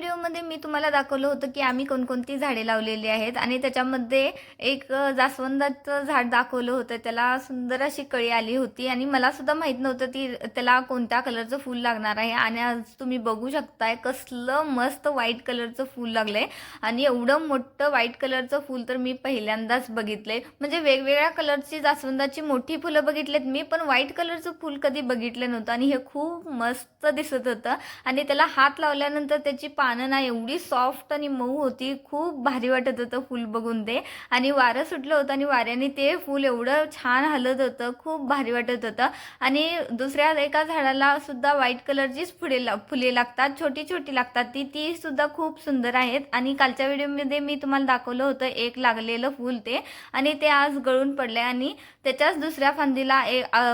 व्हिडिओमध्ये मी तुम्हाला दाखवलं होतं की आम्ही कोणकोणती झाडे लावलेली आहेत आणि त्याच्यामध्ये एक जास्वंदाचं झाड दाखवलं होतं. त्याला सुंदर अशी कळी आली होती आणि मला सुद्धा माहीत नव्हतं ती त्याला कोणत्या कलरचं फूल लागणार आहे आणि आज तुम्ही बघू शकताय कसलं मस्त व्हाईट कलरचं फूल लागलंय आणि एवढं मोठं व्हाईट कलरचं फूल तर मी पहिल्यांदाच बघितलंय. म्हणजे वेगवेगळ्या कलरची जास्वंदाची मोठी फुलं बघितलेत मी, पण व्हाईट कलरचं फूल कधी बघितलं नव्हतं आणि हे खूप मस्त दिसत होतं. आणि त्याला हात लावल्यानंतर त्याची पानं ना एवढी सॉफ्ट आणि मऊ होती, खूप भारी वाटत होतं फूल बघून ते. आणि वारं सुटलं होतं आणि वाऱ्याने ते फूल एवढं छान हलत होतं, खूप भारी वाटत होतं. आणि दुसऱ्या एका झाडाला सुद्धा व्हाईट कलरचीच फुले लागतात, छोटी छोटी लागतात, ती सुद्धा खूप सुंदर आहेत. आणि कालच्या व्हिडिओमध्ये मी तुम्हाला दाखवलं होतं एक लागलेलं फूल ते, आणि ते आज गळून पडले आणि त्याच्याच दुसऱ्या फांदीला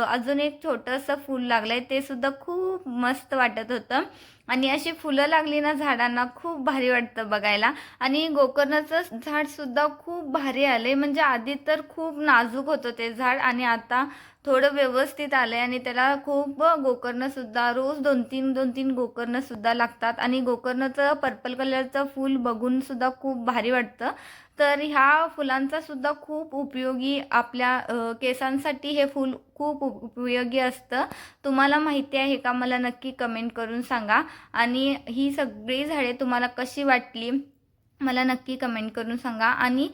अजून एक छोटंसं फूल लागलंय, ते सुद्धा खूप मस्त वाटत होतं. आणि अशी फुलं लागली ना झाडांना खूप भारी वाटतं बघायला. आणि गोकर्णाचं झाड सुद्धा खूप भारी आले, म्हणजे आधी तर खूप नाजूक होतं ते झाड आणि आता थोडं व्यवस्थित आलंय आणि त्याला खूप गोकर्ण सुद्धा रोज 2-3 गोकर्ण सुद्धा लागतात. आणि गोकर्णाचं पर्पल कलरचं फूल बघून सुद्धा खूप भारी वाटतं. तर ह्या फुलांचा सुद्धा खूप उपयोगी आपल्या केसांसाठी हे फूल खूप उपयोगी असतं. तुम्हाला माहिती आहे का, मला नक्की कमेंट करून सांगा. आणि ही सगळी झाडे तुम्हाला कशी वाटली मला नक्की कमेंट करून सांगा. आणि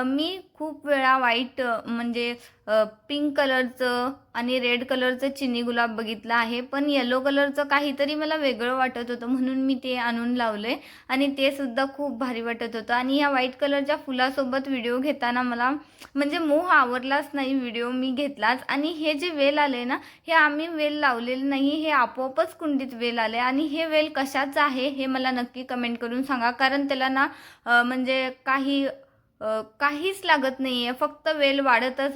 मी खूप वेळा व्हाईट म्हणजे पिंक कलरचं आणि रेड कलरचं चिनी गुलाब बघितलं आहे, पण येलो कलरचं काहीतरी मला वेगळं वाटत होतं म्हणून मी ते आणून लावले आणि ते सुद्धा खूप भारी वाटत होतं. आणि या व्हाईट कलरच्या फुलासोबत व्हिडिओ घेताना मला म्हणजे मोह आवरलाच नाही, व्हिडिओ मी घेतलाच. आणि हे जे वेल आले ना, हे आम्ही वेल लावलेलं नाही, हे आपोआपच कुंडीत वेल आले. आणि हे वेल कशाचं आहे हे मला नक्की कमेंट करून सांगा, कारण त्याला ना म्हणजे काहीच लागत नाही आहे, फक्त वेल वाढतच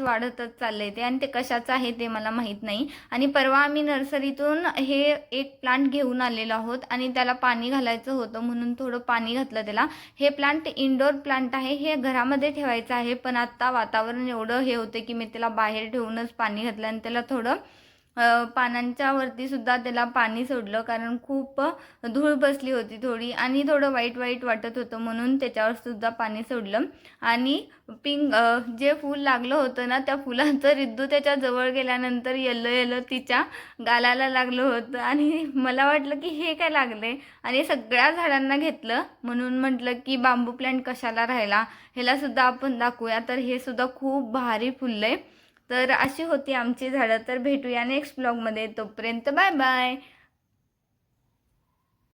चाललंय ते, आणि ते कशाचं आहे ते मला माहीत नाही. आणि परवा आम्ही नर्सरीतून हे एक प्लांट घेऊन आलेलो आहोत आणि त्याला पाणी घालायचं होतं म्हणून थोडं पाणी घातलं त्याला. हे प्लांट इंडोर प्लांट आहे, हे घरामध्ये ठेवायचं आहे, पण आत्ता वातावरण एवढं हे होतं की मी त्याला बाहेर ठेवूनच पाणी घातलं आणि त्याला थोडं पानांच्या वरती सुद्धा त्याला पाणी सोडलं, कारण खूप धूळ बसली होती थोडी आणि थोडं वाईट वाईट वाटत होतं म्हणून त्याच्यावर सुद्धा पाणी सोडलं. आणि जे फूल लागलं होतं ना, त्या फुलांचं रिद्दू त्याच्या जवळ गेल्यानंतर येल्लो येल्लो तिच्या गालाला लागलं होतं आणि मला वाटलं की हे काय लागले आणि सगळ्या झाडांना घेतलं. म्हणून म्हटलं की बांबू प्लांट कशाला राहिला, ह्याला सुद्धा आपण दाखवूया. तर हे सुद्धा खूप भारी फुललंय. तर अशी होती आमची झाडं. तर भेटूया नेक्स्ट ब्लॉगमध्ये, तोपर्यंत बाय बाय.